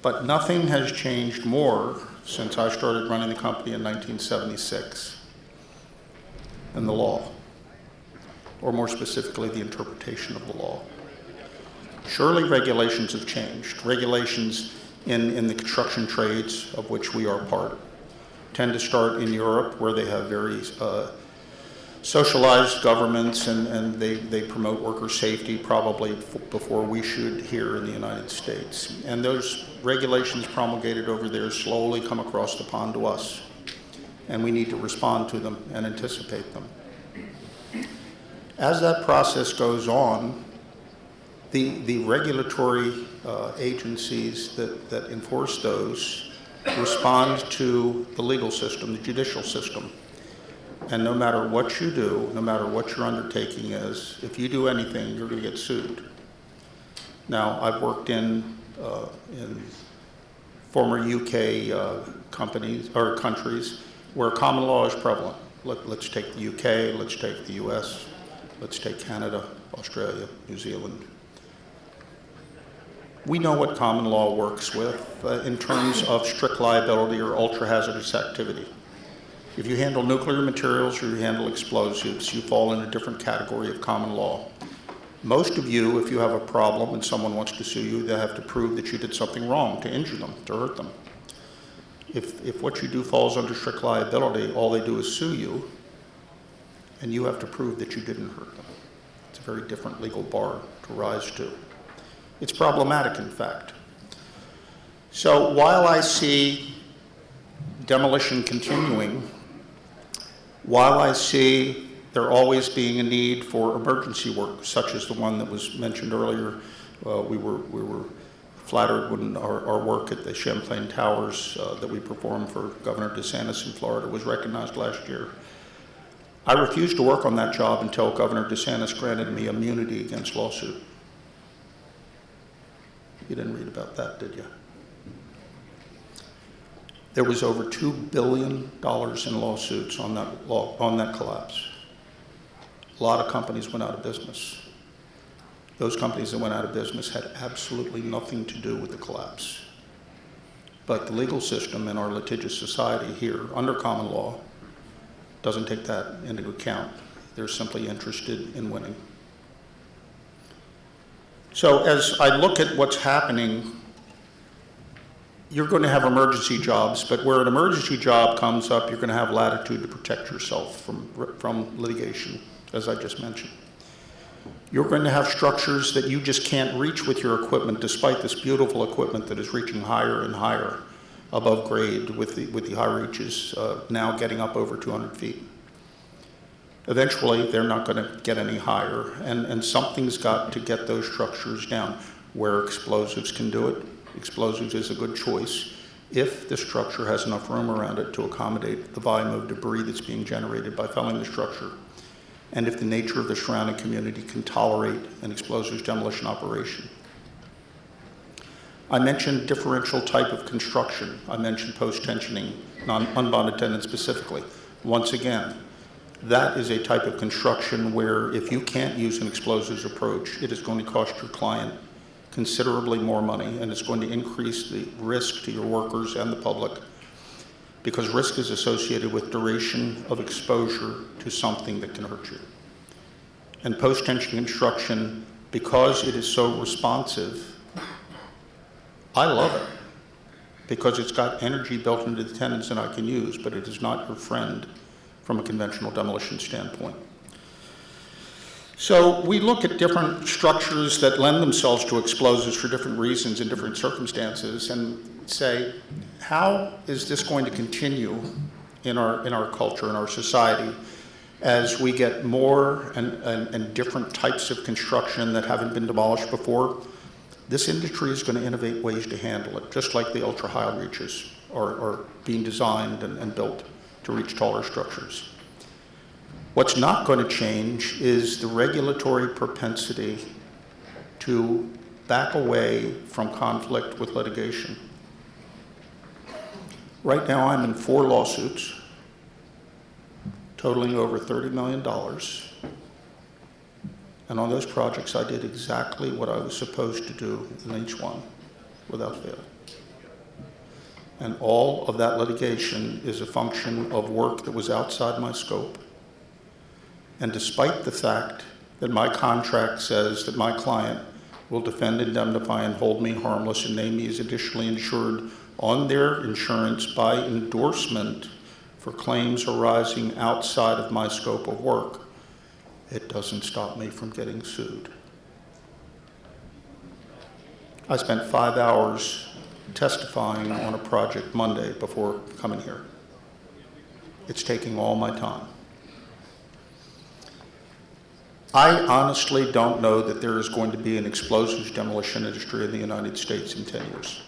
But nothing has changed more since I started running the company in 1976 than the law, or more specifically, the interpretation of the law. Surely regulations have changed. Regulations in the construction trades, of which we are part, tend to start in Europe, where they have very socialized governments, and they promote worker safety probably before we should here in the United States. And those regulations promulgated over there slowly come across the pond to us, and we need to respond to them and anticipate them. As that process goes on, the regulatory agencies that enforce those respond to the legal system, the judicial system. And no matter what you do, no matter what your undertaking is, if you do anything, you're going to get sued. Now, I've worked in former UK companies or countries where common law is prevalent. Let's take the UK, let's take the US, let's take Canada, Australia, New Zealand. We know what common law works with in terms of strict liability or ultra-hazardous activity. If you handle nuclear materials or you handle explosives, you fall in a different category of common law. Most of you, if you have a problem and someone wants to sue you, they have to prove that you did something wrong to injure them, to hurt them. If what you do falls under strict liability, all they do is sue you, and you have to prove that you didn't hurt them. It's a very different legal bar to rise to. It's problematic, in fact. So while I see demolition continuing, while I see there always being a need for emergency work, such as the one that was mentioned earlier, we were flattered when our work at the Champlain Towers that we performed for Governor DeSantis in Florida was recognized last year. I refused to work on that job until Governor DeSantis granted me immunity against lawsuit. You didn't read about that, did you? There was over $2 billion in lawsuits on that collapse. A lot of companies went out of business. Those companies that went out of business had absolutely nothing to do with the collapse. But the legal system in our litigious society here, under common law, doesn't take that into account. They're simply interested in winning. So as I look at what's happening, you're going to have emergency jobs, but where an emergency job comes up, you're going to have latitude to protect yourself from litigation, as I just mentioned. You're going to have structures that you just can't reach with your equipment, despite this beautiful equipment that is reaching higher and higher above grade with the high reaches now getting up over 200 feet. Eventually, they're not going to get any higher, and something's got to get those structures down. Where explosives can do it, explosives is a good choice if the structure has enough room around it to accommodate the volume of debris that's being generated by felling the structure, and if the nature of the surrounding community can tolerate an explosives demolition operation. I mentioned differential type of construction. I mentioned post-tensioning, unbonded tenon specifically. Once again, that is a type of construction where if you can't use an explosives approach, it is going to cost your client considerably more money, and it's going to increase the risk to your workers and the public, because risk is associated with duration of exposure to something that can hurt you. And post-tension construction, because it is so responsive, I love it, because it's got energy built into the tenons that I can use, but it is not your friend from a conventional demolition standpoint. So we look at different structures that lend themselves to explosives for different reasons in different circumstances and say, how is this going to continue in our culture, in our society, as we get more and different types of construction that haven't been demolished before? This industry is going to innovate ways to handle it, just like the ultra-high reaches are being designed and built to reach taller structures. What's not going to change is the regulatory propensity to back away from conflict with litigation. Right now, I'm in 4 lawsuits totaling over $30 million. And on those projects, I did exactly what I was supposed to do in each one without fail. And all of that litigation is a function of work that was outside my scope. And despite the fact that my contract says that my client will defend, indemnify, and hold me harmless and name me as additionally insured on their insurance by endorsement for claims arising outside of my scope of work, it doesn't stop me from getting sued. I spent 5 hours testifying on a project Monday before coming here. It's taking all my time. I honestly don't know that there is going to be an explosives demolition industry in the United States in 10 years.